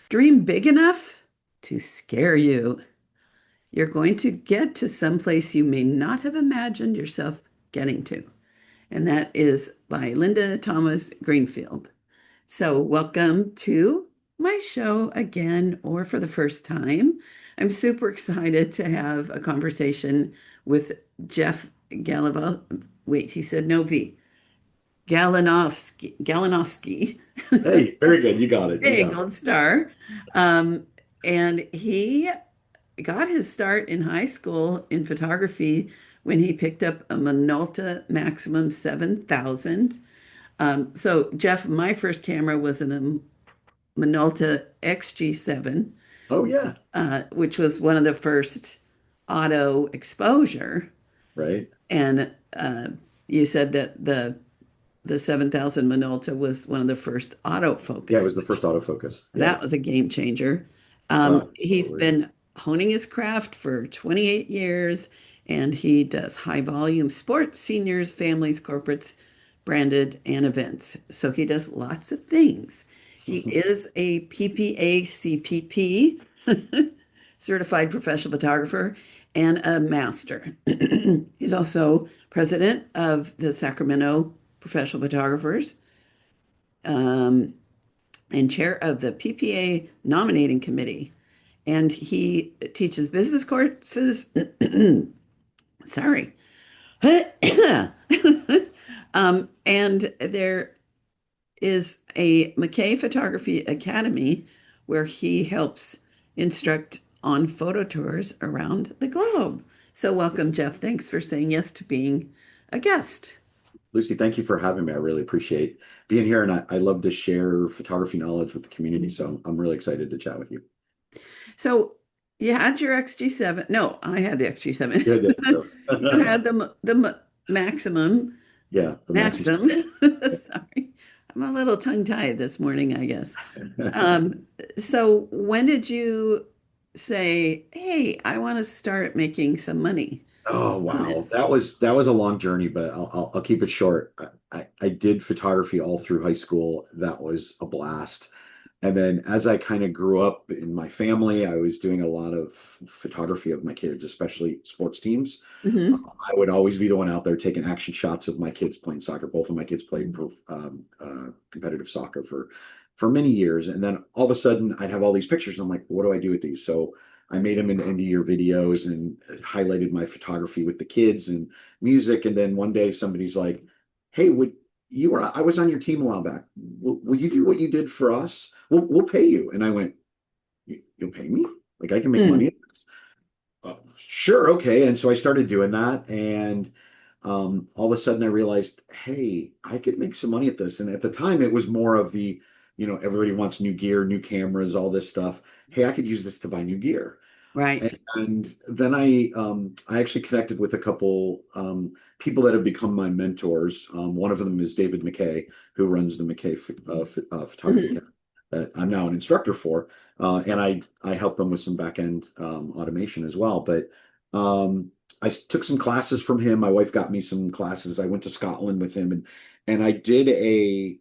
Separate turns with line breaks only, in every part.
Dream big enough to scare you. You're going to get to some place you may not have imagined yourself getting to. And that is by Linda Thomas Greenfield. So, welcome to my show again, or for the first time. I'm super excited to have a conversation with Jeff Galival. Wait, he said no V. Galinovsky.
Hey, very good. You got it. You
Hey,
got it.
Gold Star. Um, and he got his start in high school in photography when he picked up a Minolta Maximum 7000. So, Jeff, my first camera was a Minolta XG7,
Oh yeah,
which was one of the first auto exposure.
right.
And you said that the 7000 Minolta was one of the first
Yeah, it
autofocus.
was the first autofocus. Yeah,
That was a game changer. He's
totally.
been honing his craft for 28 years, and he does high volume sports, seniors, families, corporates, branded, and events. So he does lots of things. He is a PPA CPP, certified professional photographer, and a master. He's also president of the Sacramento Professional Photographers. Um, and chair of the PPA nominating committee. And he teaches business courses. Sorry. And there is a McKay Photography Academy where he helps instruct on photo tours around the globe. So, welcome, Jeff. Thanks for saying yes to being a guest.
Lucy, thank you for having me. I really appreciate being here, and I love to share photography knowledge with the community. So I'm really excited to chat with you.
So, you had your XG7. No, I had the XG7.
Good. So,
You had the maximum,
yeah, the Maxim.
maxim. Sorry, I'm a little tongue-tied this morning, I guess. Um, so when did you say, "Hey, I want to start making some money
Oh
on
wow,
this"?
that was a long journey, but I'll keep it short. I did photography all through high school. That was a blast. And then as I kind of grew up in my family, I was doing a lot of photography of my kids, especially sports teams.
Hmm.
I would always be the one out there taking action shots of my kids playing soccer. Both of my kids played competitive soccer for many years, and then all of a sudden, I'd have all these pictures. And I'm like, what do I do with these? So I made them into end of year videos and highlighted my photography with the kids and music. And then one day, somebody's like, "Hey, would you were I was on your team a while back. Will you do what you did for us? We'll pay you." And I went, You'll pay me? Like I can make money
Mm.
at this?" Sure, okay. And so I started doing that, and all of a sudden I realized, hey, I could make some money at this. And at the time, it was more of everybody wants new gear, new cameras, all this stuff. Hey, I could use this to buy new gear.
Right.
And then I actually connected with a couple people that have become my mentors. One of them is David McKay, who runs the McKay Photography
Mhm.
Academy that I'm now an instructor for, and I help them with some back end automation as well. But I took some classes from him. My wife got me some classes. I went to Scotland with him, and I did a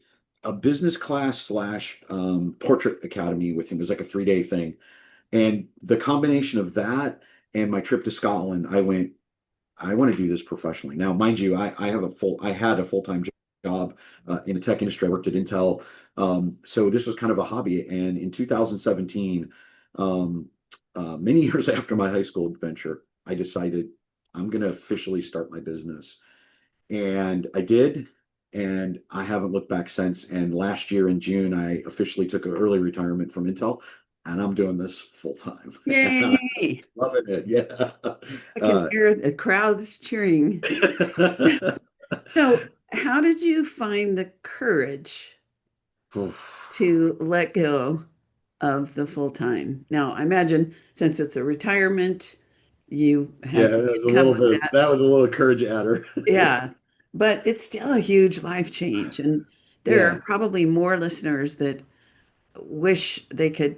business class slash portrait academy with him. It was like a 3 day thing, and the combination of that and my trip to Scotland, I went, I want to do this professionally. Now, mind you, I had a full-time job in the tech industry. I worked at Intel. So this was kind of a hobby. And in 2017, um, many years after my high school adventure, I decided I'm going to officially start my business. And I did. And I haven't looked back since. And last year in June, I officially took an early retirement from Intel, and I'm doing this full time. And I'm
Yay.
loving it. Yeah.
I can
Uh,
hear the crowds cheering. So, how did you find the courage to let go of the full time? Now, I imagine since it's a retirement, you
yeah,
have
that was a
income
little
with
bit,
that.
that was a little courage adder.
Yeah, but it's still a huge life change. And there are
Yeah.
probably more listeners that wish they could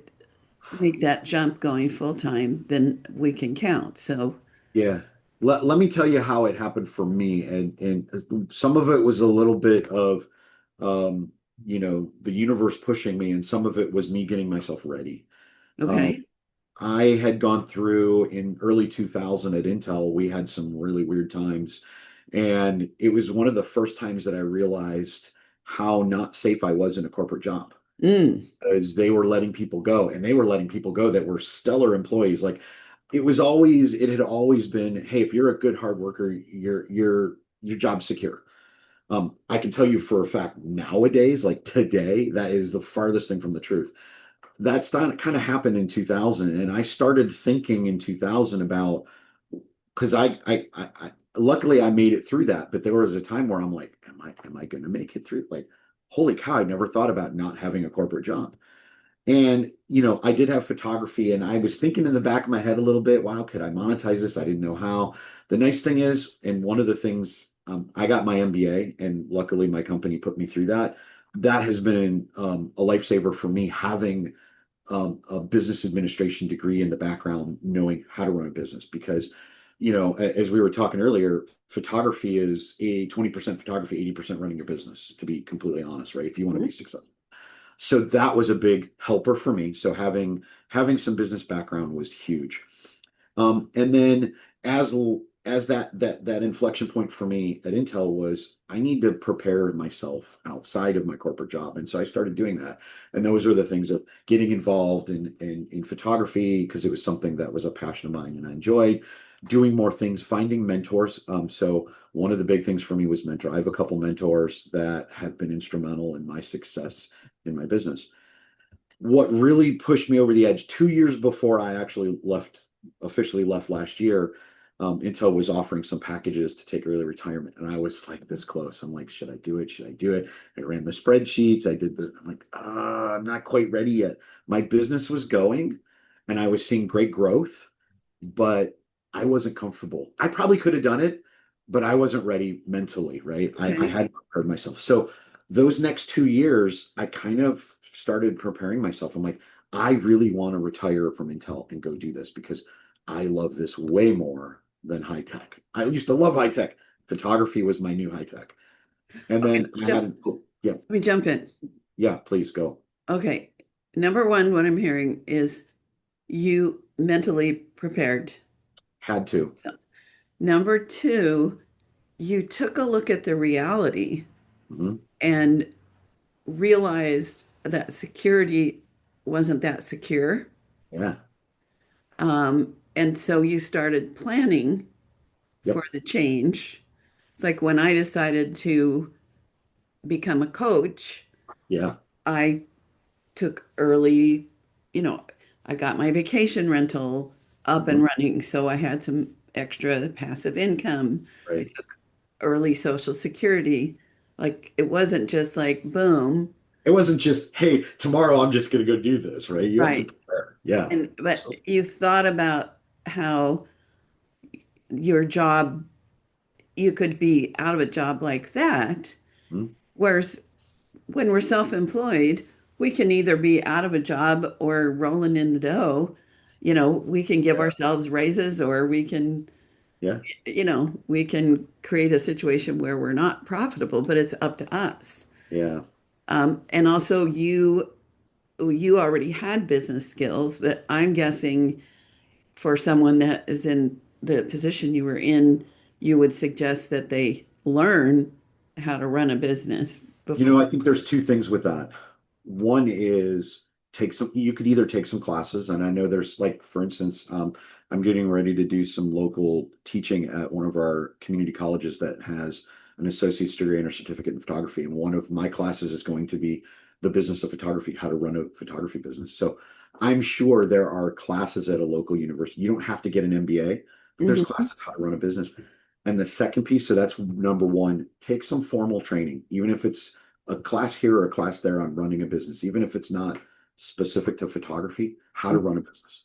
make that jump going full time than we can count. So,
Yeah. Let me tell you how it happened for me. And some of it was a little bit of, the universe pushing me, and some of it was me getting myself ready. Um,
Okay.
I had gone through in early 2000 at Intel, we had some really weird times. And it was one of the first times that I realized how not safe I was in a corporate job,
Mm,
because they were letting people go, and they were letting people go that were stellar employees. Like it had always been, hey, if you're a good hard worker, your job's secure. I can tell you for a fact nowadays, like today, that is the farthest thing from the truth. That's not kind of happened in 2000, and I started thinking in 2000 about, because luckily I made it through that, but there was a time where I'm like, am I going to make it through? Like, holy cow, I never thought about not having a corporate job. And, I did have photography, and I was thinking in the back of my head a little bit, wow, could I monetize this? I didn't know how. The nice thing is, and one of the things, I got my MBA, and luckily my company put me through that. That has been a lifesaver for me, having a business administration degree in the background, knowing how to run a business. Because, as we were talking earlier, photography is 20% photography, 80% running your business, to be completely honest, right? If you want to be successful. So that was a big helper for me. So having some business background was huge. And then as as that inflection point for me at Intel was, I need to prepare myself outside of my corporate job. And so I started doing that. And those were the things of getting involved in photography, because it was something that was a passion of mine and I enjoyed doing more things, finding mentors. So one of the big things for me was mentor. I have a couple mentors that have been instrumental in my success in my business. What really pushed me over the edge, 2 years before I actually officially left last year, Intel was offering some packages to take early retirement. And I was like this close. I'm like, should I do it? Should I do it? I ran the spreadsheets. I'm like, I'm not quite ready yet. My business was going and I was seeing great growth, but I wasn't comfortable. I probably could have done it, but I wasn't ready mentally, right? I
okay.
hadn't prepared myself. So those next 2 years, I kind of started preparing myself. I'm like, I really want to retire from Intel and go do this, because I love this way more than high tech. I used to love high tech. Photography was my new high tech. And
Okay.
then I had, oh, yeah,
Let me jump in.
yeah, please go.
Okay. Number one, what I'm hearing is you mentally prepared.
Had to.
So, number two, you took a look at the reality
Mhm.
and realized that security wasn't that secure.
Yeah.
And so you started planning for
Yep.
the change. It's like when I decided to become a coach,
Yeah.
I took early, you know, I got my vacation rental up and
Mhm.
running. So I had some extra passive income. I
Right.
took early Social Security. Like it wasn't just like boom,
It wasn't just, hey, tomorrow I'm just going to go do this, right? You have to
right?
prepare. Yeah.
And but
Absolutely.
you thought about how your job, you could be out of a job like that.
Mhm.
Whereas when we're self-employed, we can either be out of a job or rolling in the dough. We can give
Yeah.
ourselves raises or we can,
Yeah.
we can create a situation where we're not profitable, but it's up to us.
Yeah.
And also you already had business skills, but I'm guessing for someone that is in the position you were in, you would suggest that they learn how to run a business before.
I think there's two things with that. One is, you could either take some classes, and I know there's, like, for instance, I'm getting ready to do some local teaching at one of our community colleges that has an associate's degree and a certificate in photography. And one of my classes is going to be the business of photography, how to run a photography business. So I'm sure there are classes at a local university. You don't have to get an MBA, but there's
Mhm.
classes how to run a business. And the second piece, so that's number one, take some formal training, even if it's a class here or a class there on running a business, even if it's not specific to photography, how to run a business.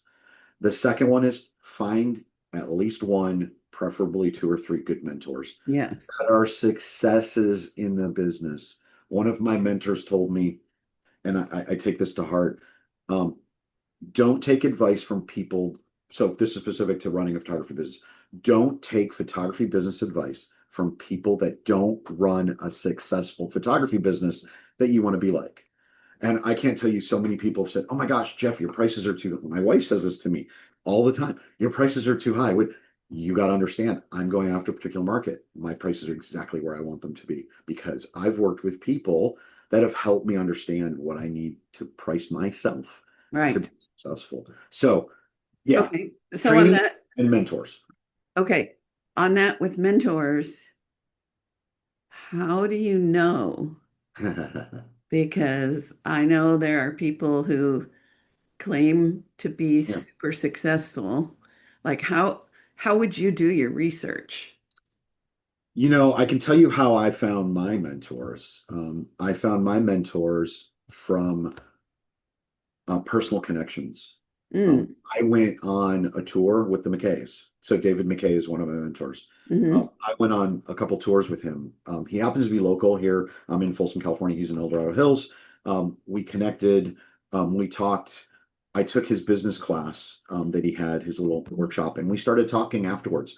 The second one is find at least one, preferably two or three good mentors
Yes.
that are successes in the business. One of my mentors told me, and I take this to heart, um, don't take advice from people. So this is specific to running a photography business. Don't take photography business advice from people that don't run a successful photography business, that you want to be like. And I can't tell you so many people have said, "Oh my gosh, Jeff, your prices are too." My wife says this to me all the time. Your prices are too high. You got to understand, I'm going after a particular market. My prices are exactly where I want them to be because I've worked with people that have helped me understand what I need to price myself to be
Right.
successful. So, yeah,
Okay. So on
training
that,
and mentors.
okay, on that with mentors, how do you know? Because I know there are people who claim to be
Yeah.
super successful. Like how would you do your research?
I can tell you how I found my mentors. I found my mentors from personal connections.
Mm,
I went on a tour with the McKays. So David McKay is one of my mentors.
hmm.
I went on a couple tours with him. He happens to be local here. I'm in Folsom, California. He's in El Dorado Hills. We connected. We talked. I took his business class that he had, his little workshop, and we started talking afterwards.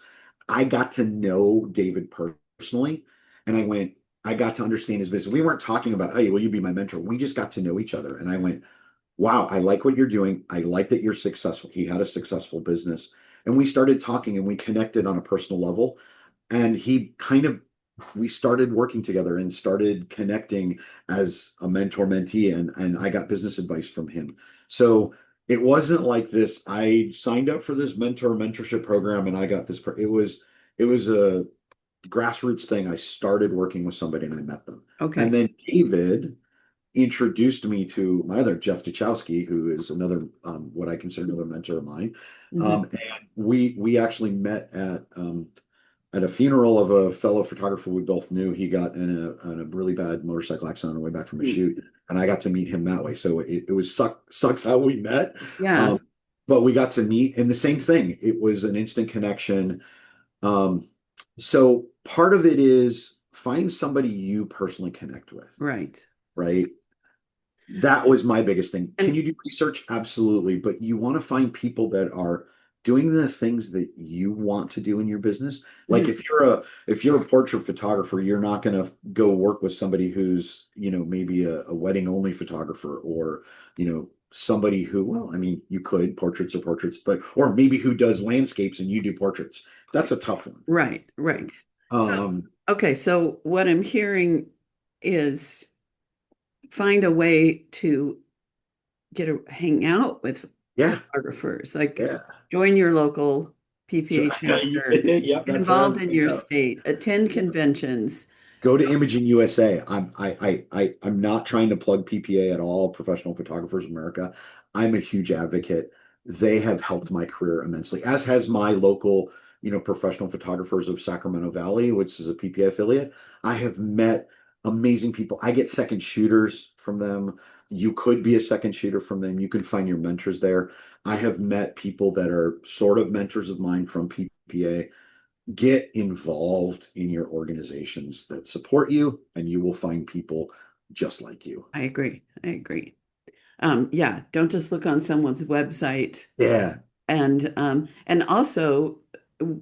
I got to know David personally, and I got to understand his business. We weren't talking about, hey, will you be my mentor? We just got to know each other. And I went, wow, I like what you're doing. I like that you're successful. He had a successful business. And we started talking and we connected on a personal level. And we started working together and started connecting as a mentor mentee. And I got business advice from him. So it wasn't like this. I signed up for this mentorship program and I got this. It was a grassroots thing. I started working with somebody and I met them. And
Okay.
then David introduced me to my other Jeff Duchowski, who is another what I consider another mentor of mine.
Hmm.
And we actually met at a funeral of a fellow photographer we both knew. He got in a really bad motorcycle accident on the way back from a shoot, and I got to meet him that way. So it was sucks how we met,
Yeah,
um, but we got to meet, and the same thing. It was an instant connection. Um, so part of it is find somebody you personally connect with,
right.
right? That was my biggest thing. Can
And
you do research? Absolutely. But you want to find people that are doing the things that you want to do in your business. Like
mhm,
if you're a portrait photographer, you're not going to go work with somebody who's, maybe a wedding only photographer or, somebody who, well, I mean, you could portraits are portraits, but or maybe who does landscapes and you do portraits. That's a tough one.
right, right. So
Um,
okay, so what I'm hearing is find a way to hang out with
yeah,
photographers, like
yeah.
join your local
So,
PPA chapter,
yep,
get
that's where
involved
I'm
in
gonna
your
go.
state, attend conventions.
Go to Imaging USA. I'm not trying to plug PPA at all, Professional Photographers of America. I'm a huge advocate. They have helped my career immensely, as has my local, Professional Photographers of Sacramento Valley, which is a PPA affiliate. I have met amazing people. I get second shooters from them. You could be a second shooter from them. You can find your mentors there. I have met people that are sort of mentors of mine from PPA. Get involved in your organizations that support you, and you will find people just like you.
I agree. I agree. Yeah, don't just look on someone's website.
Yeah.
And also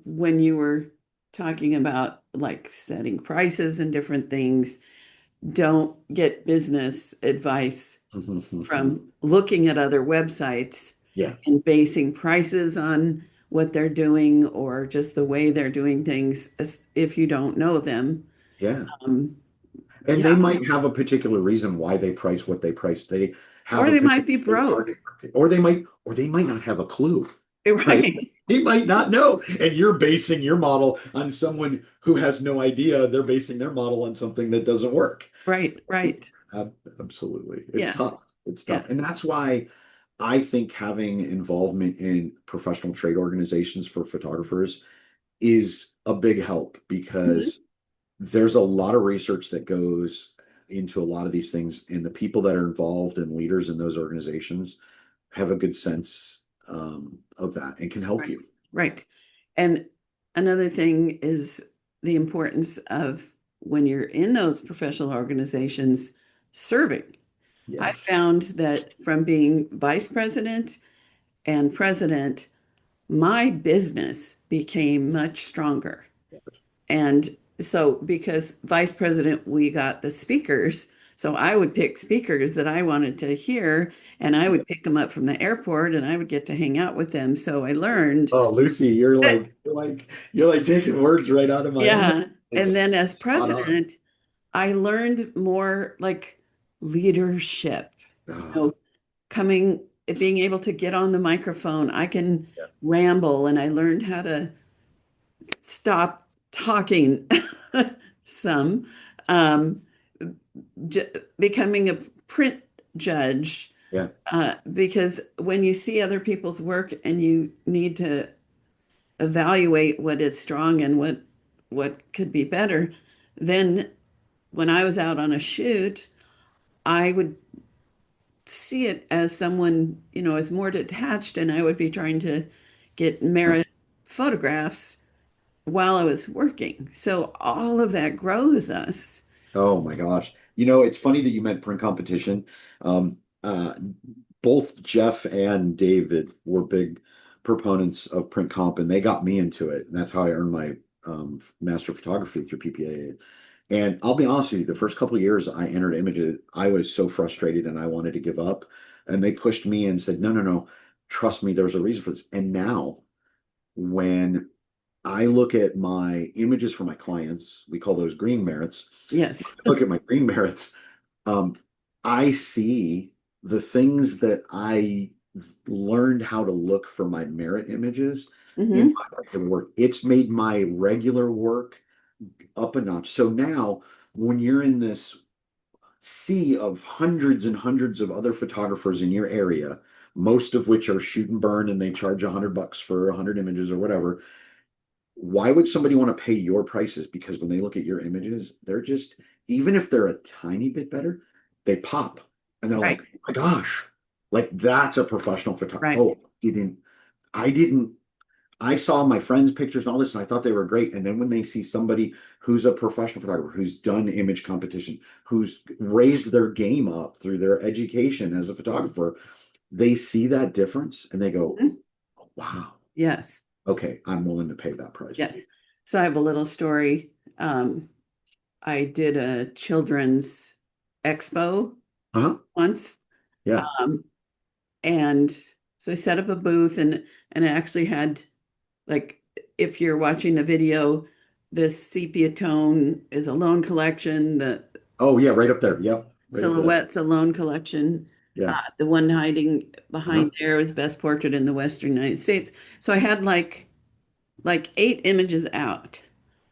when you were talking about like setting prices and different things, don't get business advice from looking at other websites
Yeah.
and basing prices on what they're doing or just the way they're doing things if you don't know them.
Yeah.
Um,
And
yeah,
they might have a particular reason why they price what they price. They have
or
a
they might
particular
be broke,
target market, or they might not have a clue, right?
right?
They might not know. And you're basing your model on someone who has no idea. They're basing their model on something that doesn't work.
Right, right.
Absolutely. It's
Yes,
tough. It's tough. And
yes.
that's why I think having involvement in professional trade organizations for photographers is a big help
Mhm.
because there's a lot of research that goes into a lot of these things, and the people that are involved and leaders in those organizations have a good sense of that and can help
Right,
you.
right. And another thing is the importance of when you're in those professional organizations serving. I
Yes.
found that from being vice president and president, my business became much stronger. And so, because vice president, we got the speakers. So I would pick speakers that I wanted to hear, and I would pick them up from the airport, and I would get to hang out with them. So I learned,
Oh, Lucy, you're like taking words right out of my mouth.
yeah. And
It's
then as
spot on.
president, I learned more like leadership, you
Ah,
know, coming, being able to get on the microphone. I can
yeah.
ramble, and I learned how to stop talking some. Um, Becoming a print judge,
Yeah.
because when you see other people's work and you need to evaluate what is strong and what could be better, then when I was out on a shoot, I would see it as someone, as more detached, and I would be trying to get merit photographs while I was working. So all of that grows us.
Oh my gosh. It's funny that you meant print competition. Um, uh, Both Jeff and David were big proponents of print comp, and they got me into it. And that's how I earned my master photography through PPA. And I'll be honest with you, the first couple of years I entered images, I was so frustrated and I wanted to give up. And they pushed me and said, no, no, no, trust me, there's a reason for this. And now, when I look at my images for my clients, we call those green merits.
Yes.
Look at my green merits. Um, I see the things that I learned how to look for my merit images in
Hmm.
my regular work. It's made my regular work up a notch. So now, when you're in this sea of hundreds and hundreds of other photographers in your area, most of which are shoot and burn and they charge $100 for 100 images or whatever, why would somebody want to pay your prices? Because when they look at your images, they're just, even if they're a tiny bit better, they pop and they're like,
Right.
oh my gosh, like that's a professional photographer.
Right.
Oh, I didn't, I saw my friends' pictures and all this, and I thought they were great. And then when they see somebody who's a professional photographer, who's done image competition, who's raised their game up through their education as a photographer, they see that difference and they go,
Mhm.
oh, wow,
Yes.
okay, I'm willing to pay that price.
Yes. So I have a little story. I did a children's expo
Uh-huh.
once.
Yeah.
Um, and so I set up a booth, and I actually had, like, if you're watching the video, this sepia tone is a loan collection, the
Oh, yeah, right up there. Yep, right up there.
silhouette's a loan collection.
Yeah.
The one hiding
Uh-huh.
behind there was best portrait in the Western United States. So I had like 8 images out,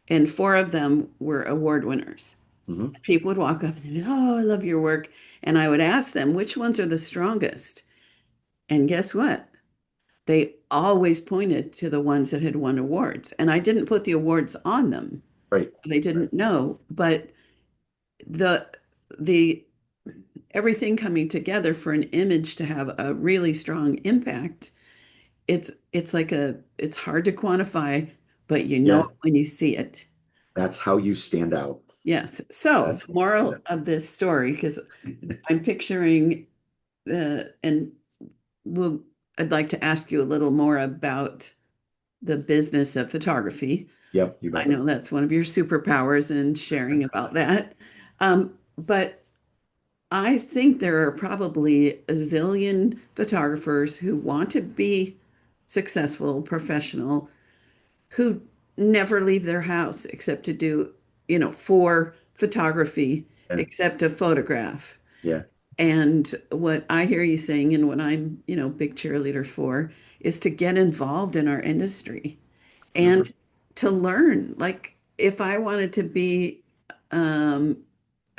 and 4 of them were award winners.
Hmm.
People would walk up and they'd be, "Oh, I love your work." And I would ask them, which ones are the strongest? And guess what? They always pointed to the ones that had won awards. And I didn't put the awards on them.
Right.
They
Right.
didn't know. But the the everything coming together for an image to have a really strong impact, it's hard to quantify, but you know
Yeah.
it when you see it.
That's how you stand out.
Yes. So,
That's how you stand
moral
out.
of this story, because I'm picturing and we'll, I'd like to ask you a little more about the business of photography.
Yep, you
I
bet.
know that's one of your superpowers and sharing about that. But I think there are probably a zillion photographers who want to be successful, professional, who never leave their house except to do, for photography,
Yeah.
except to photograph.
Yeah.
And what I hear you saying, and what I'm, big cheerleader for, is to get involved in our industry and
100%.
to learn. Like if I wanted to be, um,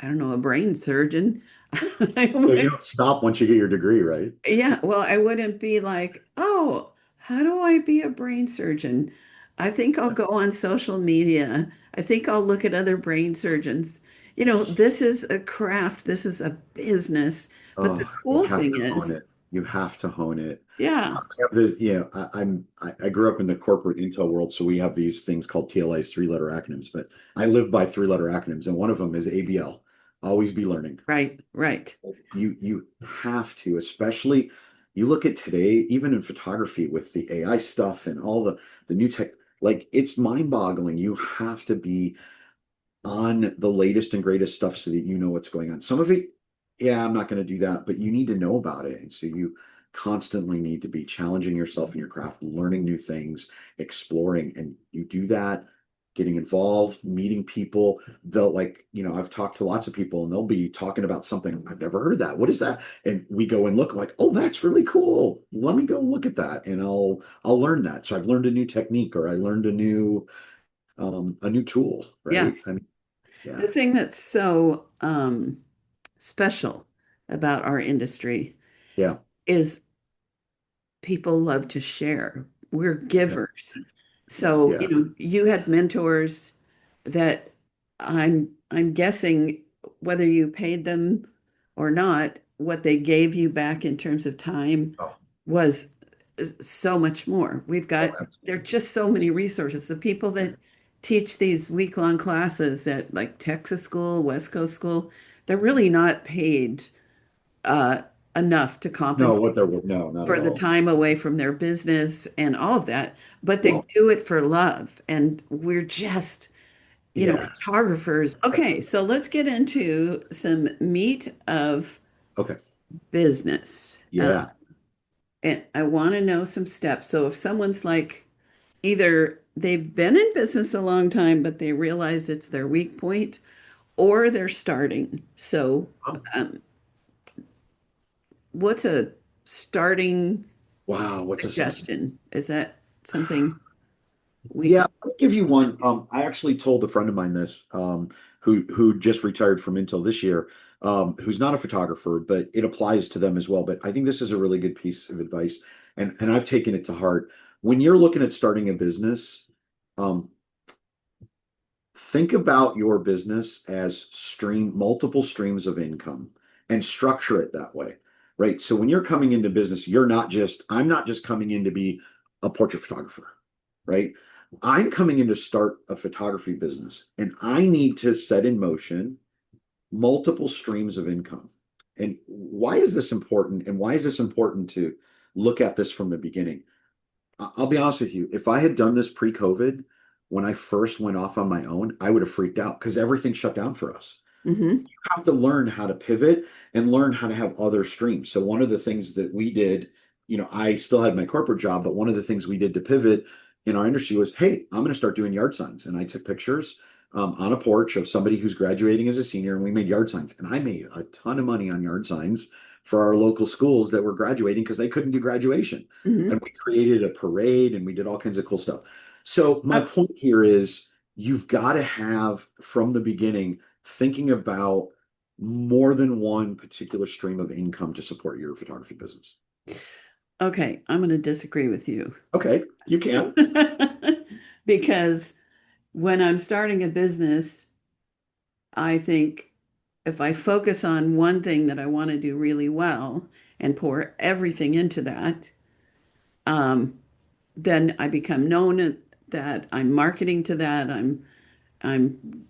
I don't know, a brain surgeon, I
So you
would,
don't stop once you get your degree, right?
yeah, well, I wouldn't be like, oh, how do I be a brain surgeon? I think I'll
Yeah.
go on social media. I think I'll look at other brain surgeons. This is a craft, this is a business. But the
Oh, you
cool
have
thing
to hone
is,
it. You have to hone it.
yeah,
I have the, I grew up in the corporate intel world, so we have these things called TLAs, three-letter acronyms, but I live by three-letter acronyms, and one of them is ABL, always be learning.
right, right.
You have to, especially you look at today, even in photography with the AI stuff and all the new tech, like it's mind-boggling. You have to be on the latest and greatest stuff so that you know what's going on. Some of it, yeah, I'm not going to do that, but you need to know about it. And so you constantly need to be challenging yourself in your craft, learning new things, exploring. And you do that, getting involved, meeting people. They'll like, I've talked to lots of people and they'll be talking about something. I've never heard of that. What is that? And we go and look like, oh, that's really cool. Let me go look at that and I'll learn that. So I've learned a new technique or I learned a new tool, right?
Yes.
I mean, yeah,
The thing that's so special about our industry
yeah,
is people love to share. We're
yeah,
givers. So,
yeah.
you had mentors that I'm guessing whether you paid them or not, what they gave you back in terms of time
Oh,
was so much more.
oh,
There are
absolutely.
just so many resources. The people that teach these week-long classes at like Texas School, West Coast School, they're really not paid uh, enough to
No,
compensate
what there was, no, not at
for the
all.
time away from their business and all of that, but they
Well,
do it for love. And we're just,
yeah.
photographers. Okay, so let's get into some meat of
Okay.
business.
Yeah.
And I want to know some steps. So if someone's like, either they've been in business a long time, but they realize it's their weak point, or they're starting. So,
Oh,
um, what's a starting
wow. What's a start?
suggestion? Is that something we
Yeah,
could?
I'll give you one. I actually told a friend of mine this, who just retired from Intel this year, who's not a photographer, but it applies to them as well. But I think this is a really good piece of advice, and I've taken it to heart. When you're looking at starting a business, um, think about your business as multiple streams of income and structure it that way, right? So when you're coming into business, I'm not just coming in to be a portrait photographer, right? I'm coming in to start a photography business and I need to set in motion multiple streams of income. And why is this important? And why is this important to look at this from the beginning? I'll be honest with you. If I had done this pre-COVID, when I first went off on my own, I would have freaked out because everything shut down for us.
Hmm.
You have to learn how to pivot and learn how to have other streams. So one of the things that we did, I still had my corporate job, but one of the things we did to pivot in our industry was, hey, I'm going to start doing yard signs. And I took pictures on a porch of somebody who's graduating as a senior, and we made yard signs. And I made a ton of money on yard signs for our local schools that were graduating because they couldn't do graduation.
Hmm.
And we created a parade and we did all kinds of cool stuff. So my
Uh,
point here is you've got to have from the beginning thinking about more than one particular stream of income to support your photography business.
okay, I'm going to disagree with you.
Okay, you can.
Because when I'm starting a business, I think if I focus on one thing that I want to do really well and pour everything into that, um, then I become known at that. I'm marketing to that. I'm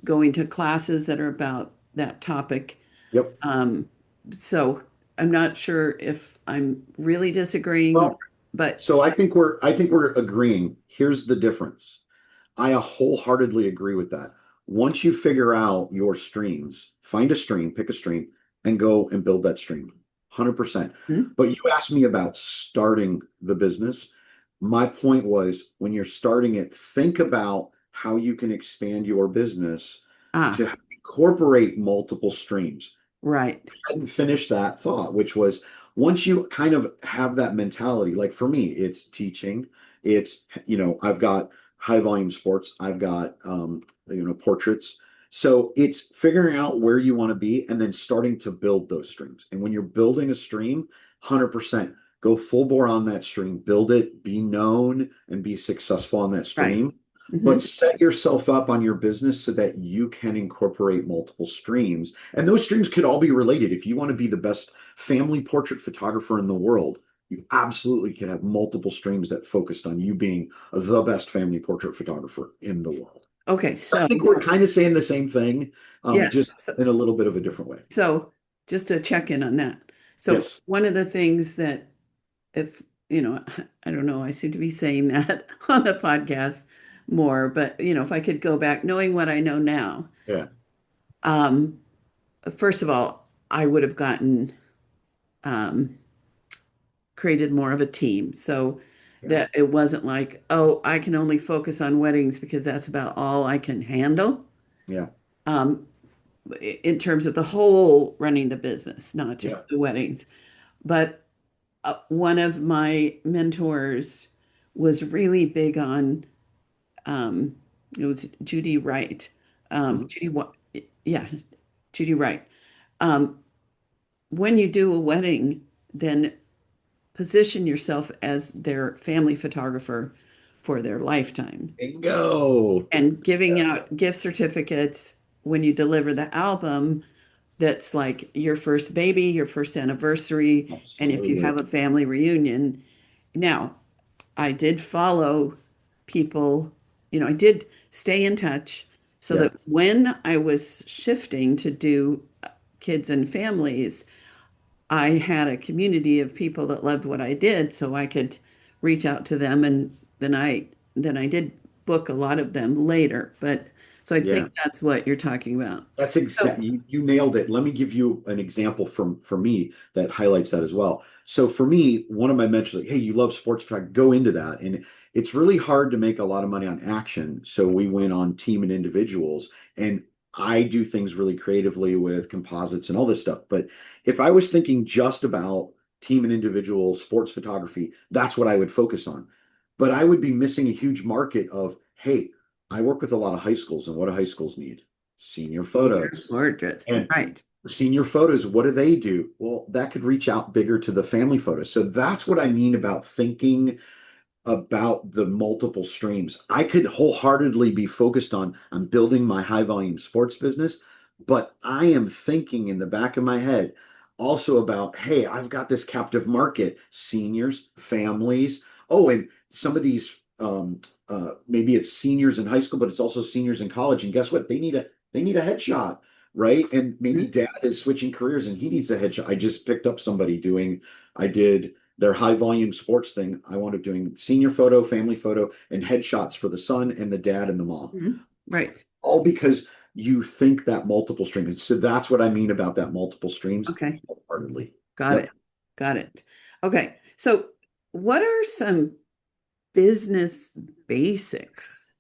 going to classes that are about that topic.
Yep.
Um, so I'm not sure if I'm really disagreeing or,
Well,
but
so I think we're agreeing. Here's the difference. I wholeheartedly agree with that. Once you figure out your streams, find a stream, pick a stream, and go and build that stream. 100%.
hmm?
But you asked me about starting the business. My point was when you're starting it, think about how you can expand your business
Ah,
to incorporate multiple streams.
right,
Hadn't finished that thought, which was once you kind of have that mentality, like for me, it's teaching, I've got high volume sports, I've got portraits. So it's figuring out where you want to be and then starting to build those streams. And when you're building a stream, 100% go full bore on that stream, build it, be known and be successful on that
right.
stream.
Hmm.
But set yourself up on your business so that you can incorporate multiple streams and those streams could all be related. If you want to be the best family portrait photographer in the world, you absolutely can have multiple streams that focused on you being the best family portrait photographer in the world.
Okay,
So I think we're kind of saying the same thing,
yes.
just in a little bit of a different way.
So just to check in on that. So
Yes.
one of the things that if, I don't know, I seem to be saying that on the podcast, more, but if I could go back, knowing what I know now,
Yeah.
um, first of all, I would have gotten um, created more of a team, so
Yeah.
that it wasn't like, oh, I can only focus on weddings because that's about all I can handle.
Yeah.
Um, in terms of the whole running the business, not
Yeah.
just the weddings. But one of my mentors was really big on, um, it was Judy Wright.
Mhm.
Yeah, Judy Wright. Um, when you do a wedding, then position yourself as their family photographer for their lifetime.
Bingo.
And giving out gift certificates when you deliver the album, that's like your first baby, your first anniversary, and if you
Absolutely.
have a family reunion. Now, I did follow people, I did stay in touch so
Yeah.
that when I was shifting to do kids and families, I had a community of people that loved what I did, so I could reach out to them, and then I did book a lot of them later. But so I
Yeah.
think that's what you're talking about.
That's
So,
exactly you nailed it. Let me give you an example from for me that highlights that as well. So for me, one of my mentors, like, hey, you love sports photography, go into that. And it's really hard to make a lot of money on action. So we went on team and individuals, and I do things really creatively with composites and all this stuff. But if I was thinking just about team and individual sports photography, that's what I would focus on. But I would be missing a huge market of, hey, I work with a lot of high schools, and what do high schools need? Senior
senior
photos.
portraits,
And
right?
senior photos, what do they do? Well, that could reach out bigger to the family photos. So that's what I mean about thinking about the multiple streams. I could wholeheartedly be focused on I'm building my high volume sports business, but I am thinking in the back of my head also about, hey, I've got this captive market, seniors, families. Oh, and some of these maybe it's seniors in high school, but it's also seniors in college. And guess what? They need a headshot, right? And maybe
Mhm.
dad is switching careers and he needs a headshot. I just picked up I did their high volume sports thing. I wound up doing senior photo, family photo, and headshots for the son and the dad and the mom.
Mhm. Right.
All because you think that multiple streams. So that's what I mean about that multiple streams
Okay.
wholeheartedly.
Got it.
Yep.
Got it. Okay. So, what are some business basics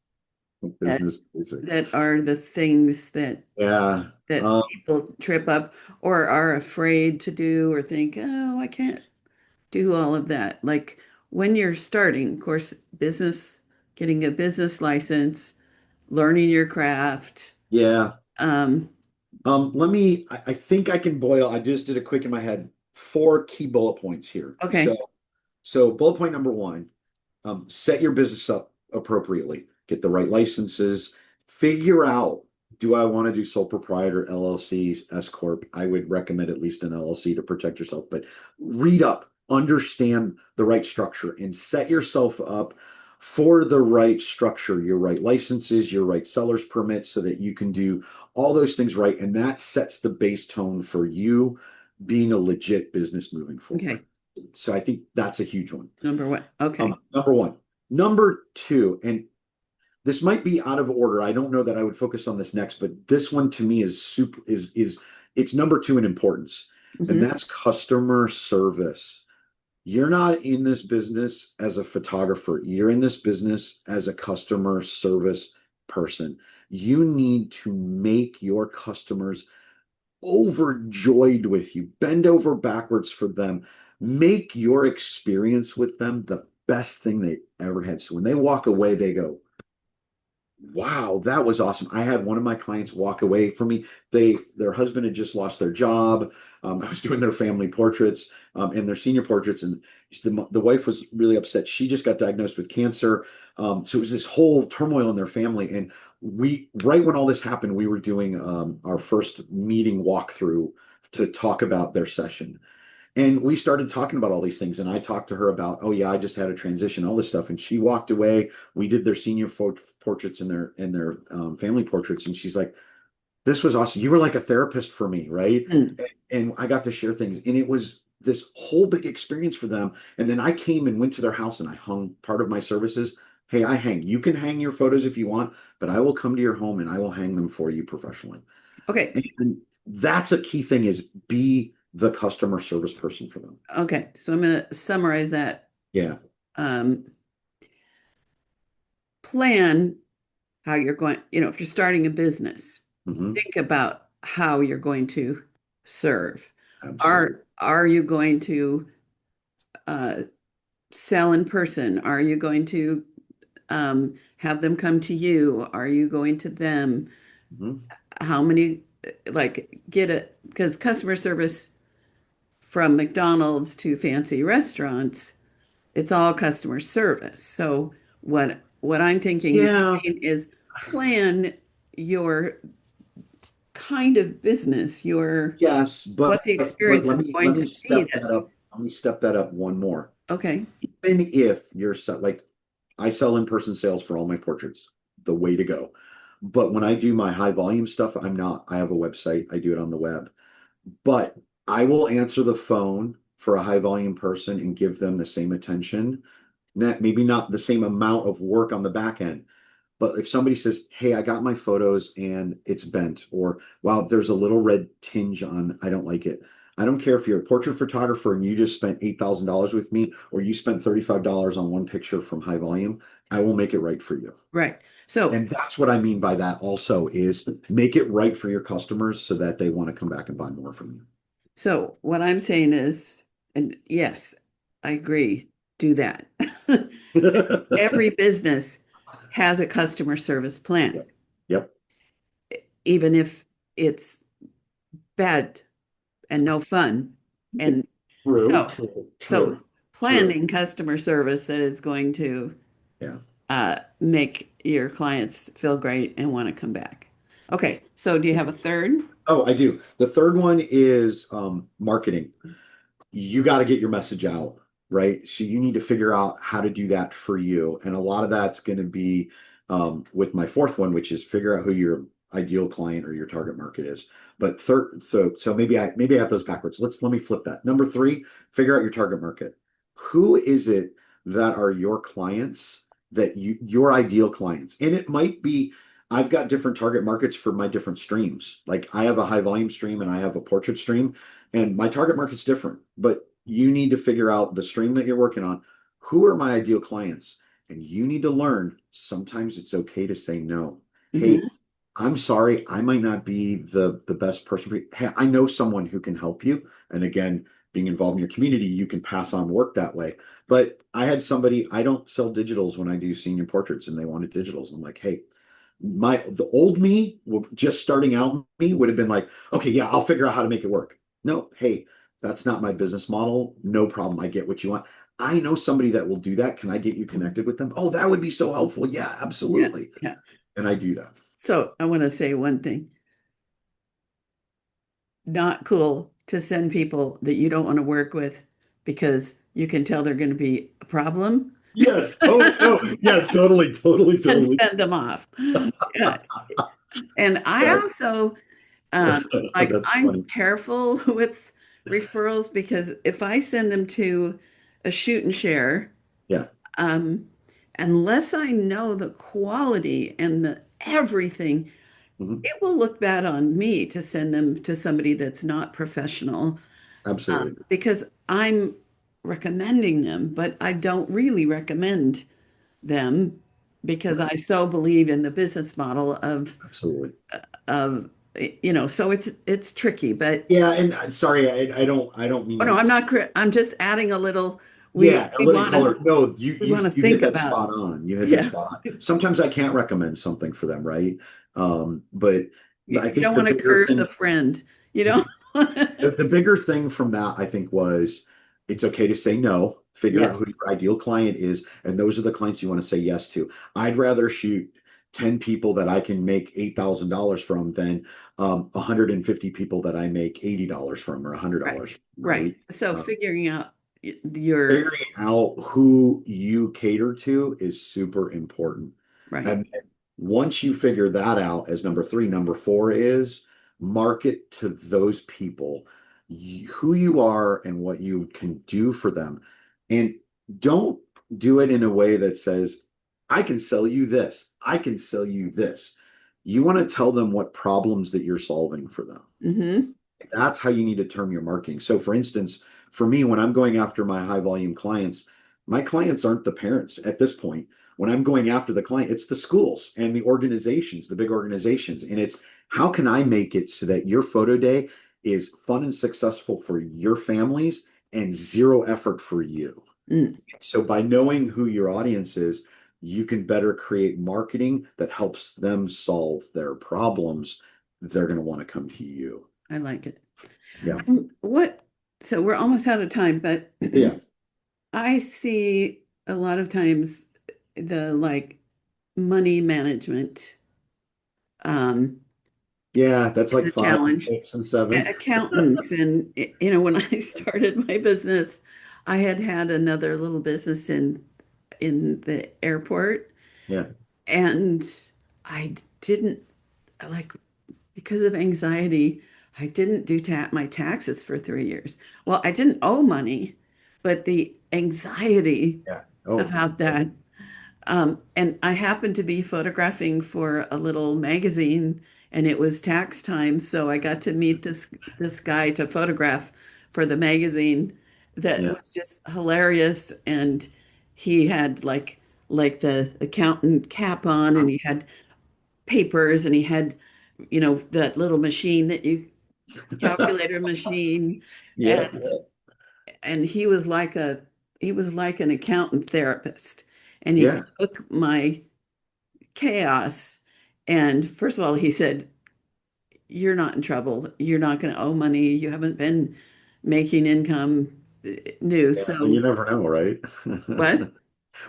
that
Business basic.
that are the things that
Yeah.
that people trip up or are afraid to do or think, oh, I can't do all of that. Like when you're starting, of course, getting a business license, learning your craft.
Yeah.
Um,
I think I can boil, I just did a quick in my head, four key bullet points here. So,
okay.
so bullet point number one, set your business up appropriately, get the right licenses, figure out, do I want to do sole proprietor, LLCs, S Corp? I would recommend at least an LLC to protect yourself, but read up, understand the right structure, and set yourself up for the right structure, your right licenses, your right seller's permits, so that you can do all those things right. And that sets the base tone for you being a legit business moving forward.
Okay.
So I think that's a huge one.
Number one. Okay.
Number one. Number two, and this might be out of order. I don't know that I would focus on this next, but this one to me is super is it's number two in importance, and
Hmm.
that's customer service. You're not in this business as a photographer. You're in this business as a customer service person. You need to make your customers overjoyed with you, bend over backwards for them, make your experience with them the best thing they ever had. So when they walk away, they go, wow, that was awesome. I had one of my clients walk away from me. Their husband had just lost their job. I was doing their family portraits and their senior portraits, and the wife was really upset. She just got diagnosed with cancer. So it was this whole turmoil in their family. And right when all this happened, we were doing our first meeting walkthrough to talk about their session. And we started talking about all these things. And I talked to her about, oh yeah, I just had a transition, all this stuff. And she walked away. We did their senior portraits and their family portraits. And she's like, this was awesome. You were like a therapist for me, right? And I got to share things. And it was this whole big experience for them. And then I came and went to their house and I hung part of my services. hey, you can hang your photos if you want, but I will come to your home and I will hang them for you professionally.
Okay.
And that's a key thing is be the customer service person for them.
Okay. So I'm going to summarize that.
Yeah.
Um, Plan how you're going, if you're starting a business,
Hmm.
think about how you're going to serve.
Absolutely.
Are you going to uh, sell in person? Are you going to have them come to you? Are you going to them?
Hmm.
How many, like, get it? Because customer service from McDonald's to fancy restaurants, it's all customer service. So what I'm thinking you're
Yeah.
saying is plan your kind of business, your
Yes,
what the
but
experience is going
let me
to be
step
that.
that up. Let me step that up one more.
Okay.
Even if you're like I sell in-person sales for all my portraits, the way to go. But when I do my high volume stuff, I'm not. I have a website. I do it on the web. But I will answer the phone for a high volume person and give them the same attention. Maybe not the same amount of work on the back end, but if somebody says, "Hey, I got my photos and it's bent," or "Wow, there's a little red tinge on, I don't like it." I don't care if you're a portrait photographer and you just spent $8,000 with me, or you spent $35 on one picture from high volume. I will make it right for you.
Right. So
And that's what I mean by that also is make it right for your customers so that they want to come back and buy more from
so what I'm saying is, and yes, I agree, do that.
you.
Every business has a customer service plan,
Yep. Yep.
even if it's bad and no fun. And
True,
so,
true,
so
true, true.
planning customer service that is going to
Yeah.
make your clients feel great and want to come back. Okay, so do you have a third?
Oh, I do. The third one is marketing. You got to get your message out, right? So you need to figure out how to do that for you. And a lot of that's going to be with my fourth one, which is figure out who your ideal client or your target market is. But third, so maybe I have those backwards. Let me flip that. Number three, figure out your target market. Who is it that are your clients that your ideal clients? And it might be I've got different target markets for my different streams. Like I have a high volume stream and I have a portrait stream and my target market's different, but you need to figure out the stream that you're working on. Who are my ideal clients? And you need to learn sometimes it's okay to say no. Hey,
Hmm.
I'm sorry, I might not be the best person for you. Hey, I know someone who can help you. And again, being involved in your community, you can pass on work that way. But I had somebody, I don't sell digitals when I do senior portraits, and they wanted digitals. I'm like, hey, the old me, just starting out me would have been like, okay, yeah, I'll figure out how to make it work. No, hey, that's not my business model. No problem. I get what you want. I know somebody that will do that. Can I get you connected with them? Oh, that would be so helpful. Yeah,
Yeah,
absolutely.
yeah.
And I do that.
So I want to say one thing. Not cool to send people that you don't want to work with because you can tell they're going to be a problem
Yes. Oh, no. Yes, totally, totally,
and
totally.
send them off. Yeah. And I
Yeah.
also like
That's
I'm
funny.
careful with referrals because if I send them to a shoot and share,
Yeah.
um, unless I know the quality and the everything,
Mhm.
it will look bad on me to send them to somebody that's not professional,
Absolutely.
because I'm recommending them, but I don't really recommend them because
Right.
I so believe in the business model
Absolutely.
of so it's tricky, but
Yeah. And sorry, I don't
oh no,
mean
I'm
to.
not I'm just adding a little
Yeah, a
we
little
want to
color. No,
we want to
you
think
hit that
about.
spot on. You hit that
Yeah.
spot on. Sometimes I can't recommend something for them, right? But I
You
think
don't
the
want to
bigger
curse a
thing,
friend. You don't.
the bigger thing from that, I think, was it's okay to say no. Figure out
Yes.
who your ideal client is, and those are the clients you want to say yes to. I'd rather shoot 10 people that I can make $8,000 from than 150 people that I make $80 from or
Right.
$100,
Right.
right?
So
Um,
figuring out your
Figuring out who you cater to is super important.
right.
And once you figure that out as number three, number four is market to those people who you are and what you can do for them. And don't do it in a way that says, I can sell you this. I can sell you this. You want to tell them what problems that you're solving for them.
Mm-hmm.
That's how you need to term your marketing. So, for instance, for me, when I'm going after my high volume clients, my clients aren't the parents at this point. When I'm going after the client, it's the schools and the organizations, the big organizations. And it's how can I make it so that your photo day is fun and successful for your families and zero effort for you?
Mm,
So, by knowing who your audience is, you can better create marketing that helps them solve their problems. They're going to want to come to you.
I like it.
Yeah.
What? So we're almost out of time, but
Yeah.
I see a lot of times the like money management um,
Yeah, that's
is
like
a
five and
challenge.
six and seven.
Accountants, and when I started my business, I had had another little business in the airport,
Yeah.
and I didn't like because of anxiety. I didn't do my taxes for 3 years. Well, I didn't owe money, but the anxiety
Yeah. Oh,
about that. And I happened to be photographing for a little magazine, and it was tax time, so I got to meet this guy to photograph for the magazine. That
yeah.
was just hilarious, and he had like the accountant cap on, and he had papers, and he had that little machine that you calculator machine,
Yeah.
and he was like an accountant therapist, and he
Yeah.
took my chaos. And first of all, he said, "You're not in trouble. You're not going to owe money. You haven't been making income new."
Yeah. Well, you
So
never know, right?
what?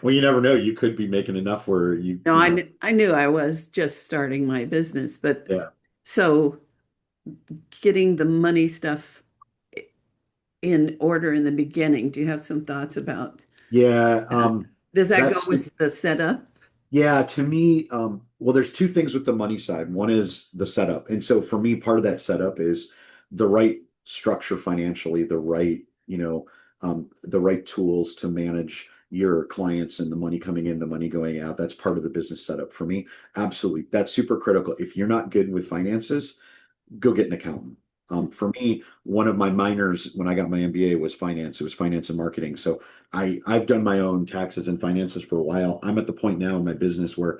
Well, you never know. You could be making enough where
No,
you know.
I knew I was just starting my business, but
Yeah.
so getting the money stuff in order in the beginning. Do you have some thoughts about
Yeah.
that? Does that go
That's
with the setup?
Yeah, to me, well, there's two things with the money side. One is the setup. And so for me, part of that setup is the right structure financially, the right tools to manage your clients and the money coming in, the money going out. That's part of the business setup for me. Absolutely. That's super critical. If you're not good with finances, go get an accountant. For me, one of my minors when I got my MBA was finance. It was finance and marketing. So I've done my own taxes and finances for a while. I'm at the point now in my business where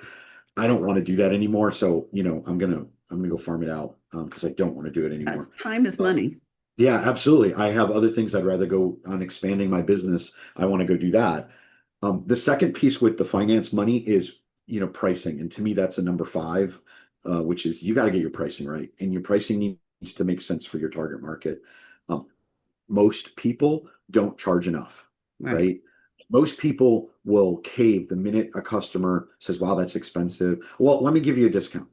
I don't want to do that anymore. So, I'm gonna go farm it out because I don't want to do it anymore.
Yes, time is
But
money.
yeah, absolutely. I have other things I'd rather go on expanding my business. I want to go do that. The second piece with the finance money is, pricing. And to me, that's a number five, which is you got to get your pricing right. And your pricing needs to make sense for your target market. Um, Most people don't charge enough,
Right.
right? Most people will cave the minute a customer says, wow, that's expensive. Well, let me give you a discount.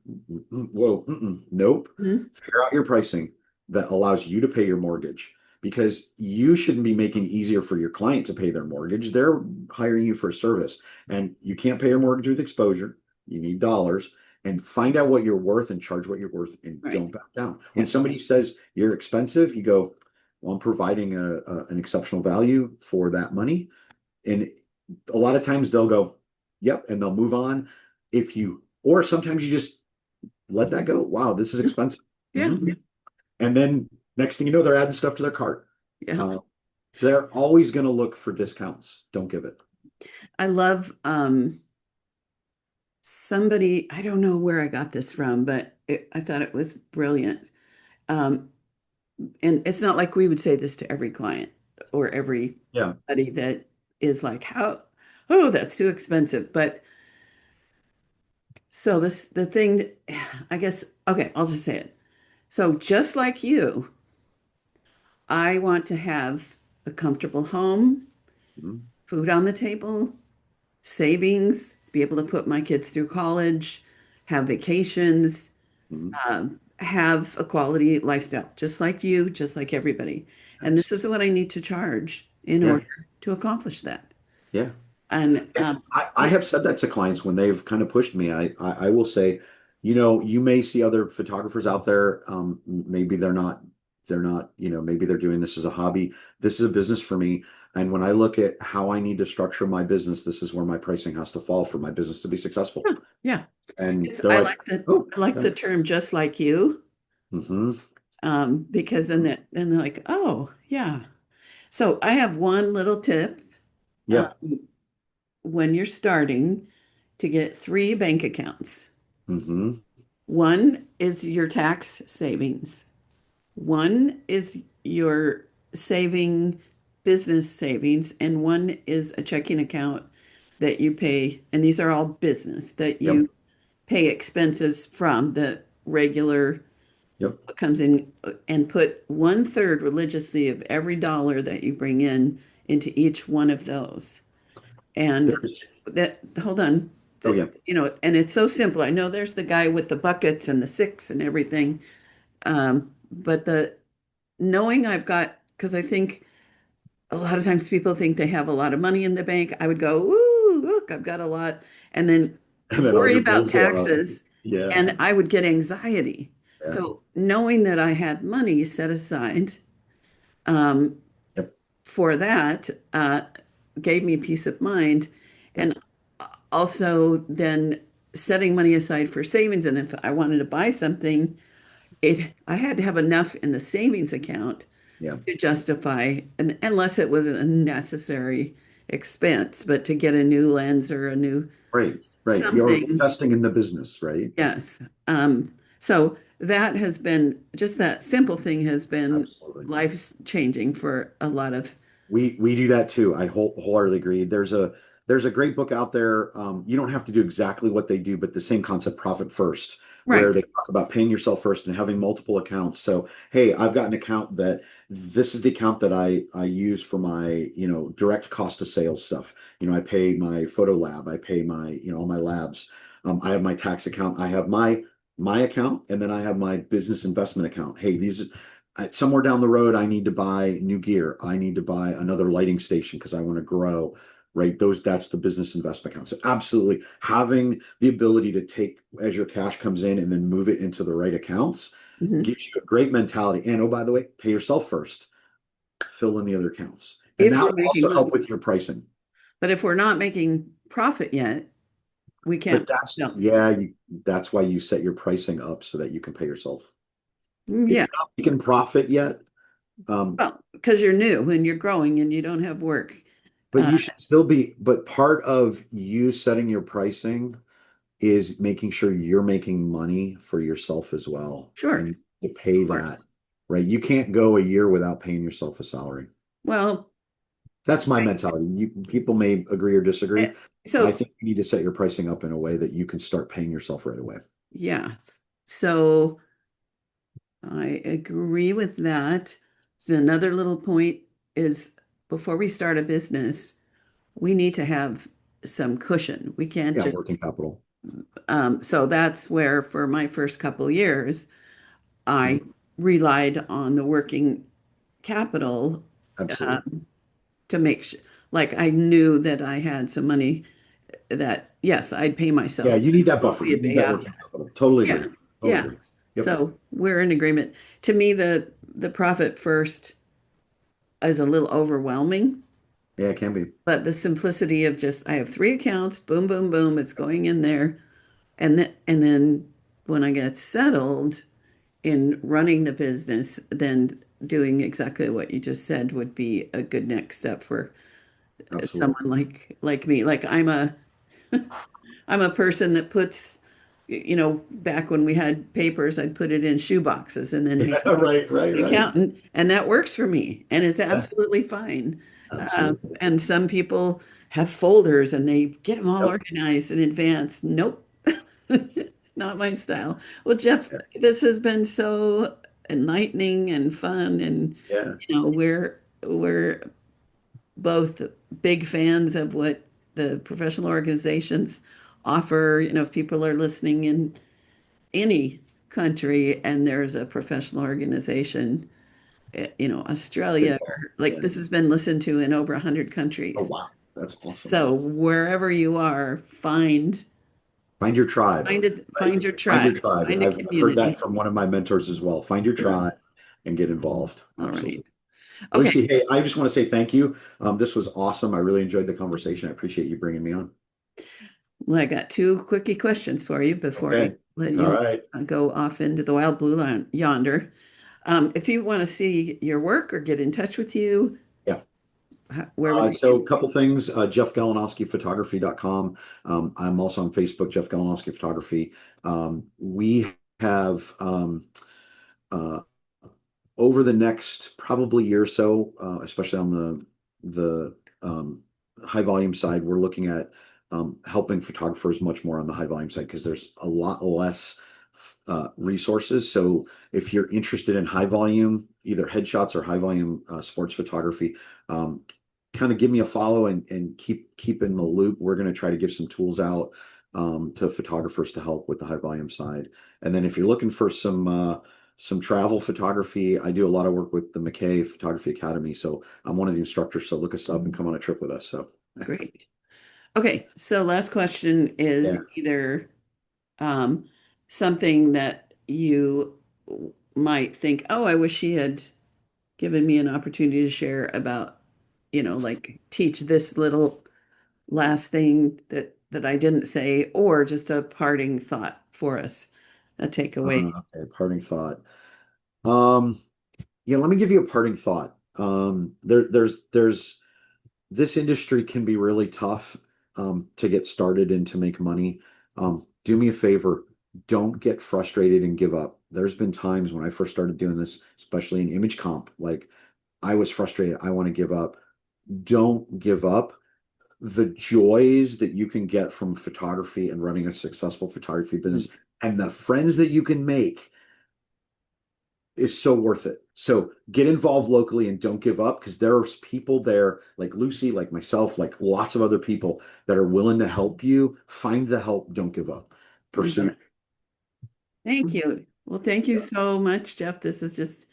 Whoa, nope.
Mhm.
Figure out your pricing that allows you to pay your mortgage because you shouldn't be making it easier for your client to pay their mortgage. They're hiring you for a service and you can't pay your mortgage with exposure. You need dollars and find out what you're worth and charge what you're worth and
Right.
don't back down. When
Yeah.
somebody says you're expensive, you go, well, I'm providing an exceptional value for that money. And a lot of times they'll go, yep, and they'll move on. Or sometimes you just let that go. Wow, this is expensive.
Yeah.
And then next thing you know, they're adding stuff to their cart.
Yeah.
Uh, they're always going to look for discounts. Don't give it.
I love somebody, I don't know where I got this from, but I thought it was brilliant. Um, and it's not like we would say this to every client or
Yeah.
everybody that is like, oh, that's too expensive. But so the thing, I guess, okay, I'll just say it. So just like you, I want to have a comfortable home,
Mhm.
food on the table, savings, be able to put my kids through college, have vacations,
Mhm.
have a quality lifestyle, just like you, just like everybody. And this is what I need to charge in
Yeah.
order to accomplish that.
Yeah.
And
And I have said that to clients when they've kind of pushed me. I will say, you may see other photographers out there. Maybe they're not, maybe they're doing this as a hobby. This is a business for me. And when I look at how I need to structure my business, this is where my pricing has to fall for my business to be successful.
Yeah. Yeah.
And
It's
they're
I
like,
like the
oh,
I like the term just like you,
mm-hmm.
because then they're like, oh yeah. So I have one little tip
Yep.
when you're starting to get three bank accounts.
Mm-hmm.
One is your tax savings. One is your saving business savings, and one is a checking account that you pay, and these are all business that
Yep.
you pay expenses from the regular
Yep.
comes in and put one third religiously of every dollar that you bring in into each one of those. And
There's,
that, hold on,
oh yeah.
and it's so simple. I know there's the guy with the buckets and the six and everything. But the knowing I've got, because I think a lot of times people think they have a lot of money in the bank. I would go, ooh, look, I've got a lot. And then
And then all
worry
your
about
bills go up.
taxes,
Yeah.
and I would get anxiety.
Yeah.
So knowing that I had money set aside um,
Yep.
for that gave me peace of mind.
Yep.
And also then setting money aside for savings. And if I wanted to buy something, I had to have enough in the savings account
Yeah.
to justify, and unless it was a necessary expense, but to get a new lens or a new
Right. Right. You're
something,
investing in the business, right?
yes. So that has been just that simple thing has been
Absolutely.
life changing for a lot of.
We do that too. I wholeheartedly agree. There's a great book out there. You don't have to do exactly what they do, but the same concept, profit first, where
Right.
they talk about paying yourself first and having multiple accounts. So, hey, I've got an account that this is the account that I use for my, direct cost of sales stuff. I pay my photo lab, I pay my, all my labs. I have my tax account, I have my account, and then I have my business investment account. Hey, somewhere down the road, I need to buy new gear. I need to buy another lighting station because I want to grow, right? That's the business investment account. So absolutely having the ability to take as your cash comes in and then move it into the right accounts
Mhm.
gives you a great mentality. And oh, by the way, pay yourself first, fill in the other accounts. And
If
that
we're
will
making
also help
money,
with your pricing.
but if we're not making profit yet, we
But
can't.
yeah, that's why you set your pricing up so that you can pay yourself. If
Yeah.
you're not making profit yet, um,
Well, because you're new and you're growing and you don't have work.
but
Uh,
you should still but part of you setting your pricing is making sure you're making money for yourself as well.
sure,
And to pay
of
that,
course.
right? You can't go a year without paying yourself a salary.
Well,
That's my mentality. People may agree or
eh,
disagree. I
so
think you need to set your pricing up in a way that you can start paying yourself right away.
yes. So I agree with that. So another little point is before we start a business, we need to have some cushion. We can't
Yeah,
just,
working capital.
so that's where for my first couple years, I
Mhm.
relied on the working capital
Absolutely.
um, to make sure, like I knew that I had some money that, yes, I'd pay
Yeah,
myself.
you need that
We'll
buffer.
see
You
it
need
pay
that
out.
working capital. Totally
Yeah.
agree. Totally
Yeah.
agree. Yep.
So we're in agreement. To me, the profit first is a little overwhelming,
Yeah, it can be.
but the simplicity of just I have three accounts, boom, boom, boom, it's going in there. And then when I get settled in running the business, then doing exactly what you just said would be a good next step for
Absolutely.
someone like me. Like I'm a person that puts, back when we had papers, I'd put it in shoe boxes and then
Yeah,
hand it
right,
to
right,
the
right.
accountant, and that works for me, and it's
Yeah,
absolutely fine.
absolutely.
And some people have folders and they get them all
Yep.
organized in advance. Nope, not my style. Well, Jeff,
Yeah.
this has been so enlightening and fun, and
Yeah.
we're both big fans of what the professional organizations offer. If people are listening in any country and there's a professional organization,
Big
Australia,
ball.
or like
Yeah.
this has been listened to in over 100
Oh,
countries.
wow. That's awesome.
So wherever you are,
Find your tribe, right?
find your
Find your
tribe,
tribe.
find a
I've heard that
community.
from one of my mentors as well. Find your
Yeah.
tribe and get involved.
All right.
Absolutely.
Okay.
Lucy, hey, I just want to say thank you. This was awesome. I really enjoyed the conversation. I appreciate you bringing me on.
Well, I got two quickie questions for you before I
Okay.
let
All
you
right.
go off into the wild blue yonder. If you want to see your work or get in touch with you,
Yeah.
where would they
So
do?
a couple things, Jeff Galinovsky photography.com. I'm also on Facebook, Jeff Galinovsky Photography. We have uh, over the next probably year or so, especially on the high volume side, we're looking at helping photographers much more on the high volume side because there's a lot less resources. So if you're interested in high volume, either headshots or high volume sports photography, um, kind of give me a follow and keep in the loop. We're going to try to give some tools out to photographers to help with the high volume side. And then if you're looking for some travel photography. I do a lot of work with the McKay Photography Academy, so I'm one of the instructors. So look us up and come on a trip with us. So
Great. Okay, so last question is
yeah,
either um, something that you might think, oh, I wish he had given me an opportunity to share about, like teach this little last thing that I didn't say, or just a parting thought for us, a takeaway.
okay, parting thought. Um, yeah, let me give you a parting thought. There's this industry can be really tough to get started and to make money. Do me a favor, don't get frustrated and give up. There's been times when I first started doing this, especially in image comp, like I was frustrated. I want to give up. Don't give up. The joys that you can get from photography and running a successful photography business and the friends that you can make is so worth it. So get involved locally and don't give up because there's people there like Lucy, like myself, like lots of other people that are willing to help you. Find the help. Don't give up.
You
Pursue.
bet. Thank you. Well, thank you
Yeah.
so much, Jeff. This has just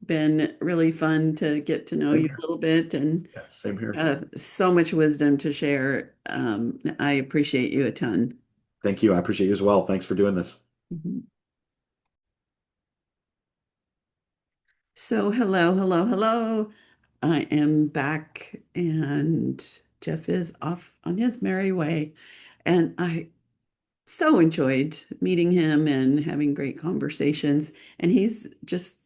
been really fun to get to know
Same
you a
here.
little bit and
Yeah, same here.
so much wisdom to share. I appreciate you a ton.
Thank you. I appreciate you as well. Thanks for doing this.
Mhm. So, hello, hello, hello. I am back, and Jeff is off on his merry way. And I so enjoyed meeting him and having great conversations. And he's just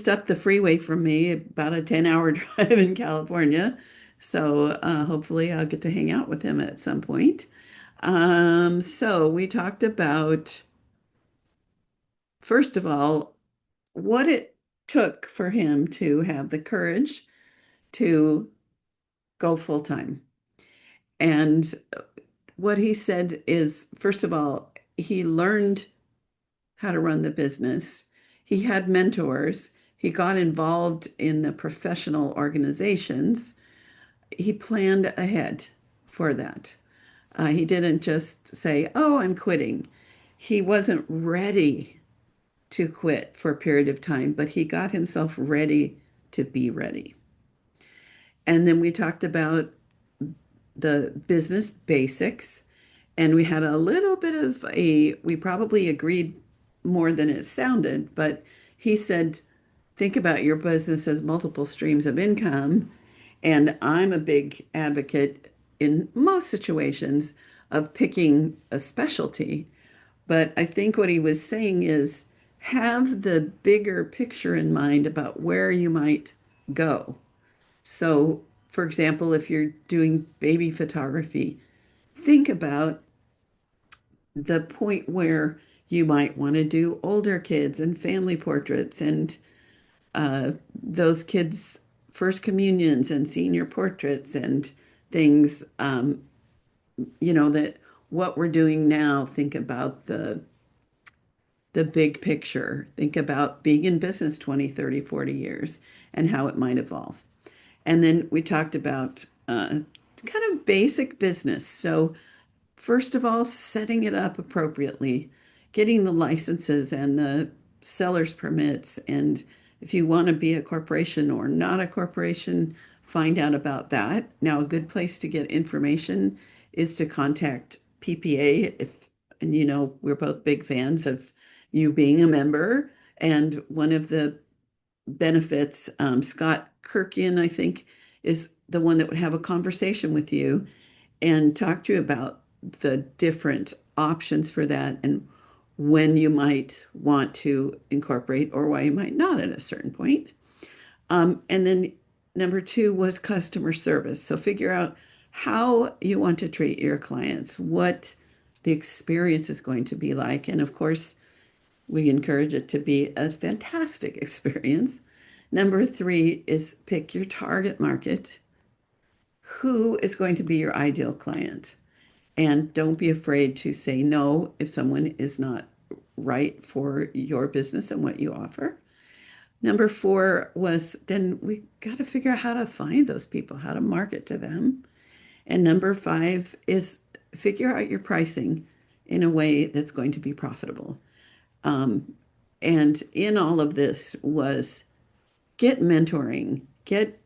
up the freeway from me, about a 10-hour drive in California. So hopefully I'll get to hang out with him at some point. So we talked about, first of all, what it took for him to have the courage to go full time. And what he said is, first of all, he learned how to run the business. He had mentors. He got involved in the professional organizations. He planned ahead for that. He didn't just say, oh, I'm quitting. He wasn't ready to quit for a period of time, but he got himself ready to be ready. And then we talked about the business basics. And we had a little bit of we probably agreed more than it sounded, but he said, think about your business as multiple streams of income. And I'm a big advocate in most situations of picking a specialty. But I think what he was saying is have the bigger picture in mind about where you might go. So, for example, if you're doing baby photography, think about the point where you might want to do older kids and family portraits and those kids' first communions and senior portraits and things, that what we're doing now, think about the big picture. Think about being in business 20, 30, 40 years and how it might evolve. And then we talked about kind of basic business. So first of all, setting it up appropriately, getting the licenses and the seller's permits. And if you want to be a corporation or not a corporation, find out about that. Now, a good place to get information is to contact PPA if, and we're both big fans of you being a member. And one of the benefits. Scott Kirkian, I think, is the one that would have a conversation with you and talk to you about the different options for that and when you might want to incorporate or why you might not at a certain point. And then number two was customer service. So figure out how you want to treat your clients, what the experience is going to be like. And of course, we encourage it to be a fantastic experience. Number three is pick your target market. Who is going to be your ideal client? And don't be afraid to say no if someone is not right for your business and what you offer. Number four was then we got to figure out how to find those people, how to market to them. And number five is figure out your pricing in a way that's going to be profitable. Um, and in all of this was get mentoring, get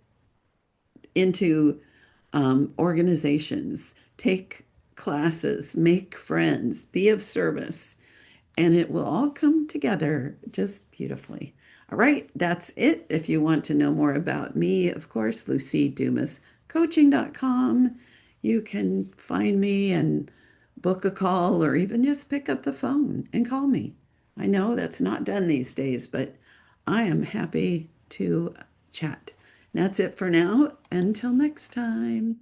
into organizations, take classes, make friends, be of service, and it will all come together just beautifully. All right, that's it. If you want to know more about me, of course, Luci Dumas coaching.com. You can find me and book a call or even just pick up the phone and call me. I know that's not done these days, but I am happy to chat. That's it for now. Until next time.